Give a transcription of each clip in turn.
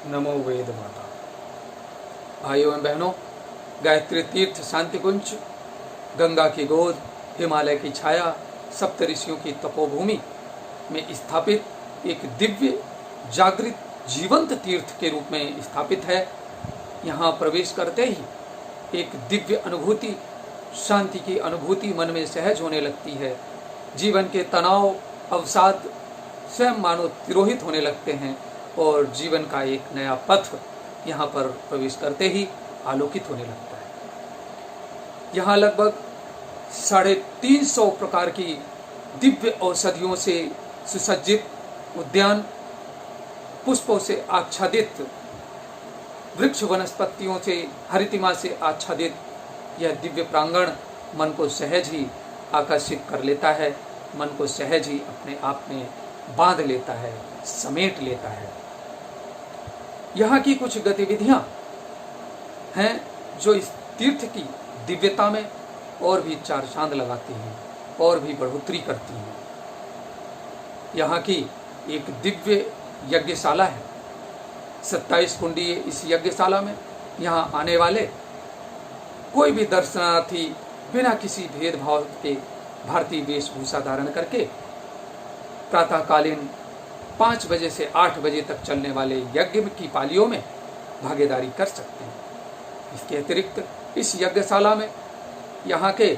नमो वेद माता। भाइयों एवं बहनों, गायत्री तीर्थ शांति कुंज, गंगा की गोद, हिमालय की छाया, सप्त ऋषियों की तपोभूमि में स्थापित एक दिव्य जागृत जीवंत तीर्थ के रूप में स्थापित है। यहाँ प्रवेश करते ही एक दिव्य अनुभूति, शांति की अनुभूति मन में सहज होने लगती है। जीवन के तनाव, अवसाद स्वयं मानो तिरोहित होने लगते हैं और जीवन का एक नया पथ यहाँ पर प्रवेश करते ही आलोकित होने लगता है। यहाँ लगभग 350 प्रकार की दिव्य औषधियों से सुसज्जित उद्यान, पुष्पों से आच्छादित वृक्ष, वनस्पतियों से, हरितिमा से आच्छादित यह दिव्य प्रांगण मन को सहज ही आकर्षित कर लेता है, मन को सहज ही अपने आप में बांध लेता है, समेट लेता है। यहाँ की कुछ गतिविधियाँ हैं जो इस तीर्थ की दिव्यता में और भी चार चांद लगाती हैं और भी बढ़ोतरी करती हैं। यहाँ की एक दिव्य यज्ञशाला है। 27 कुंडीय इस यज्ञशाला में यहाँ आने वाले कोई भी दर्शनार्थी बिना किसी भेदभाव के भारतीय वेशभूषा धारण करके प्रातःकालीन 5 बजे से 8 बजे तक चलने वाले यज्ञ की पालियों में भागीदारी कर सकते हैं। इसके अतिरिक्त इस यज्ञशाला में यहाँ के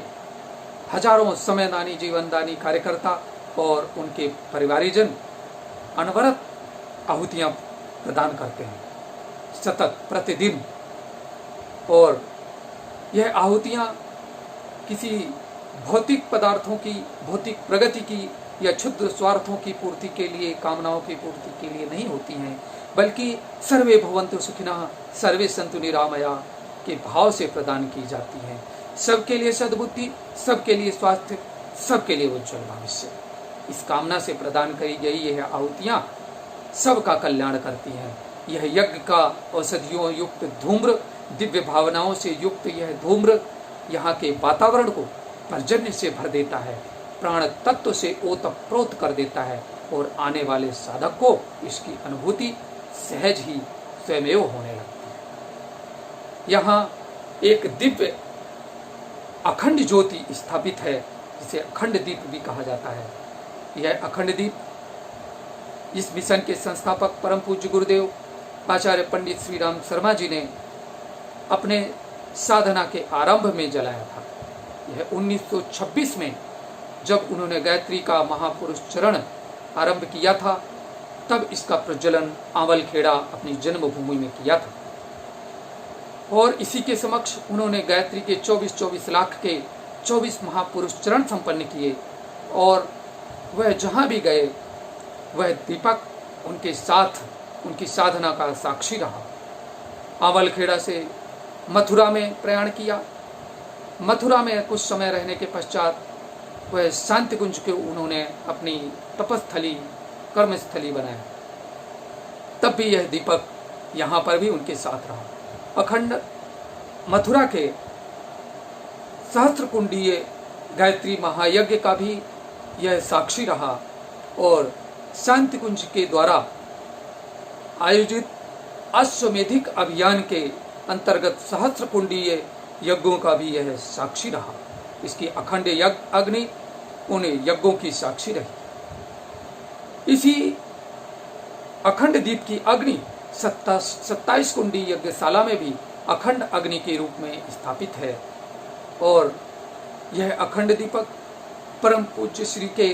हजारों समयदानी, जीवनदानी कार्यकर्ता और उनके परिवारीजन अनवरत आहुतियाँ प्रदान करते हैं, सतत प्रतिदिन। और यह आहुतियाँ किसी भौतिक पदार्थों की, भौतिक प्रगति की या क्षुद्र स्वार्थों की पूर्ति के लिए, कामनाओं की पूर्ति के लिए नहीं होती हैं, बल्कि सर्वे भवन्तु सुखिनः सर्वे सन्तु निरामया के भाव से प्रदान की जाती हैं। सबके लिए सद्बुद्धि, सबके लिए स्वास्थ्य, सबके लिए उज्जवल भविष्य, इस कामना से प्रदान करी गई यह आहुतियाँ सबका कल्याण करती हैं। यह यज्ञ का औषधियों युक्त धूम्र, दिव्य भावनाओं से युक्त यह धूम्र यहाँ के वातावरण को पर्जन्य से भर देता है, प्राण तत्व से ओतप्रोत कर देता है और आने वाले साधक को इसकी अनुभूति सहज ही स्वयमेव होने लगती है। यहाँ एक दिव्य अखंड ज्योति स्थापित है, जिसे अखंड दीप भी कहा जाता है। यह अखंड दीप इस मिशन के संस्थापक परम पूज्य गुरुदेव आचार्य पंडित श्री राम शर्मा जी ने अपने साधना के आरंभ में जलाया था। यह 1926 में जब उन्होंने गायत्री का महापुरुष चरण आरंभ किया था, तब इसका प्रज्वलन आंवलखेड़ा अपनी जन्मभूमि में किया था। और इसी के समक्ष उन्होंने गायत्री के 24 लाख के 24 महापुरुष चरण संपन्न किए और वह जहाँ भी गए वह दीपक उनके साथ उनकी साधना का साक्षी रहा। आंवलखेड़ा से मथुरा में प्रयाण किया। मथुरा में कुछ समय रहने के पश्चात वह शांति कुंज के उन्होंने अपनी तपस्थली, कर्मस्थली बनाया। तब भी यह दीपक यहाँ पर भी उनके साथ रहा। अखंड मथुरा के सहस्त्र कुंडीय गायत्री महायज्ञ का भी यह साक्षी रहा और शांति कुंज के द्वारा आयोजित अश्वमेधिक अभियान के अंतर्गत सहस्त्र कुंडीय यज्ञों का भी यह साक्षी रहा। इसकी अखंड यज्ञ अग्नि उन यज्ञों की साक्षी रही। इसी अखंड दीप की अग्नि 27 कुंडी यज्ञशाला में भी अखंड अग्नि के रूप में स्थापित है। और यह अखंड दीपक परम पूज्य श्री के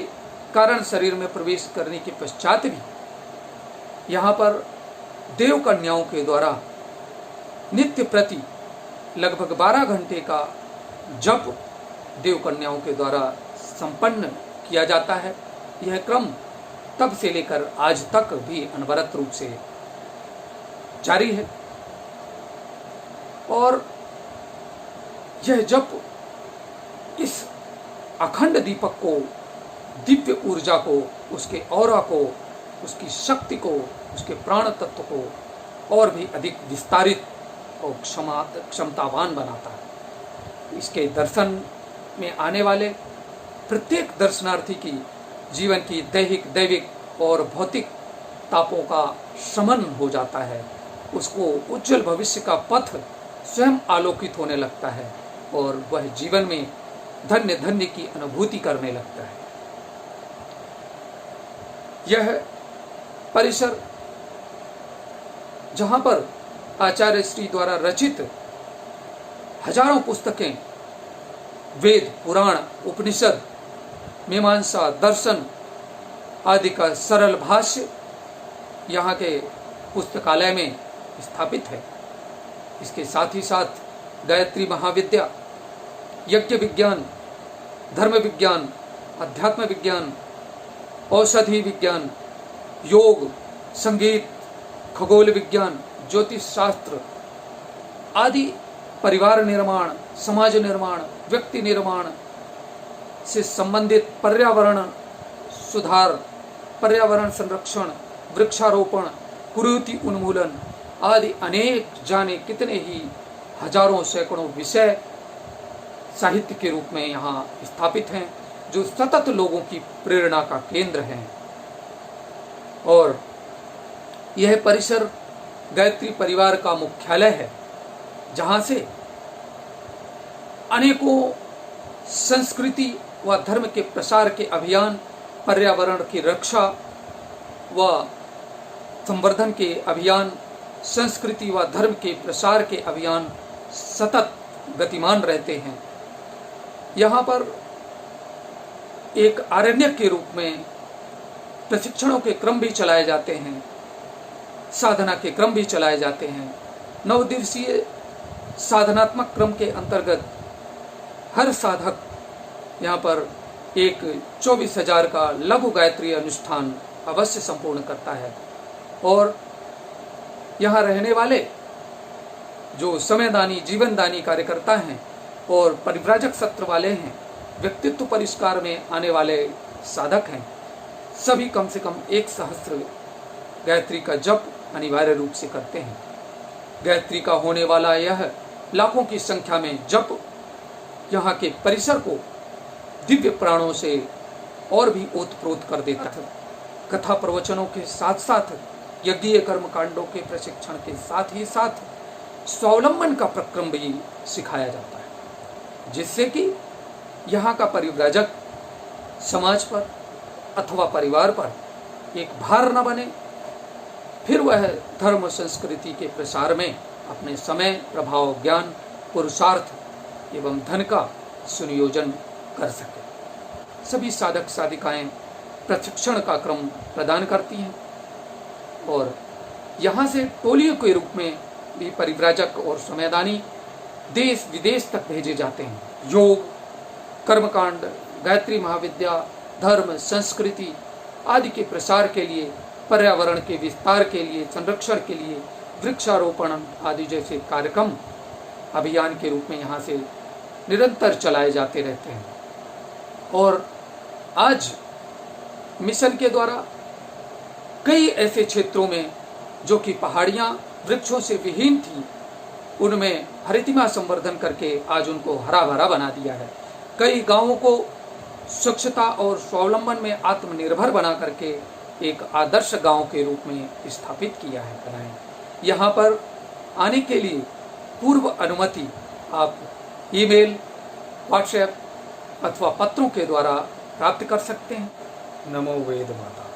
कारण शरीर में प्रवेश करने के पश्चात भी यहाँ पर देव कन्याओं के द्वारा नित्य प्रति लगभग 12 घंटे का जप देव कन्याओं के द्वारा संपन्न किया जाता है। यह क्रम तब से लेकर आज तक भी अनवरत रूप से जारी है। और यह जप इस अखंड दीपक को, दिव्य ऊर्जा को, उसके ऑरा को, उसकी शक्ति को, उसके प्राण तत्व को और भी अधिक विस्तारित और क्षमतावान बनाता है। इसके दर्शन में आने वाले प्रत्येक दर्शनार्थी की जीवन की दैहिक, दैविक और भौतिक तापों का शमन हो जाता है उसको उज्जवल भविष्य का पथ स्वयं आलोकित होने लगता है और वह जीवन में धन्य धन्य की अनुभूति करने लगता है। यह परिसर जहां पर आचार्य श्री द्वारा रचित हजारों पुस्तकें, वेद, पुराण, उपनिषद, मीमांसा, दर्शन आदि का सरल भाष्य यहाँ के पुस्तकालय में स्थापित है। इसके साथ ही साथ गायत्री महाविद्या, यज्ञ विज्ञान, धर्म विज्ञान, अध्यात्म विज्ञान, औषधि विज्ञान, योग, संगीत, खगोल विज्ञान, ज्योतिष शास्त्र आदि परिवार निर्माण, समाज निर्माण, व्यक्ति निर्माण से संबंधित पर्यावरण सुधार, पर्यावरण संरक्षण, वृक्षारोपण, कुरीति उन्मूलन आदि अनेक जाने कितने ही हजारों सैकड़ों विषय साहित्य के रूप में यहाँ स्थापित हैं, जो सतत लोगों की प्रेरणा का केंद्र हैं। और यह परिसर गायत्री परिवार का मुख्यालय है, जहाँ से अनेकों संस्कृति व धर्म के प्रसार के अभियान, पर्यावरण की रक्षा व संवर्धन के अभियान, संस्कृति व धर्म के प्रसार के अभियान सतत गतिमान रहते हैं। यहाँ पर एक आरण्यक के रूप में प्रशिक्षणों के क्रम भी चलाए जाते हैं, साधना के क्रम भी चलाए जाते हैं। 9 दिवसीय साधनात्मक क्रम के अंतर्गत हर साधक यहाँ पर एक 24,000 का लघु गायत्री अनुष्ठान अवश्य संपूर्ण करता है। और यहाँ रहने वाले जो समयदानी, जीवनदानी कार्यकर्ता हैं और परिव्राजक सत्र वाले हैं, व्यक्तित्व परिष्कार में आने वाले साधक हैं, सभी कम से कम 1 सहस्त्र गायत्री का जप अनिवार्य रूप से करते हैं। गायत्री का होने वाला यह लाखों की संख्या में जप यहाँ के परिसर को दिव्य प्राणों से और भी ओतप्रोत कर देता है। कथा प्रवचनों के साथ साथ यज्ञीय कर्म कांडों के प्रशिक्षण के साथ ही साथ स्वावलंबन का प्रक्रम भी सिखाया जाता है, जिससे कि यहाँ का परिव्राजक समाज पर अथवा परिवार पर एक भार न बने, फिर वह धर्म संस्कृति के प्रसार में अपने समय, प्रभाव, ज्ञान, पुरुषार्थ एवं धन का सुनियोजन कर सके। सभी साधक साधिकाएं प्रशिक्षण का क्रम प्रदान करती हैं और यहाँ से टोलियों के रूप में भी परिव्राजक और समयदानी देश विदेश तक भेजे जाते हैं। योग, कर्मकांड, गायत्री महाविद्या, धर्म, संस्कृति आदि के प्रसार के लिए, पर्यावरण के विस्तार के लिए, संरक्षण के लिए, वृक्षारोपण आदि जैसे कार्यक्रम अभियान के रूप में यहाँ से निरंतर चलाए जाते रहते हैं। और आज मिशन के द्वारा कई ऐसे क्षेत्रों में जो कि पहाड़ियाँ वृक्षों से विहीन थी, उनमें हरितिमा संवर्धन करके आज उनको हरा भरा बना दिया है। कई गांवों को स्वच्छता और स्वावलंबन में आत्मनिर्भर बना करके एक आदर्श गांव के रूप में स्थापित किया है, बनाए। यहाँ पर आने के लिए पूर्व अनुमति आप ईमेल, व्हाट्सएप अथवा पत्रों के द्वारा प्राप्त कर सकते हैं। नमो वेद माता।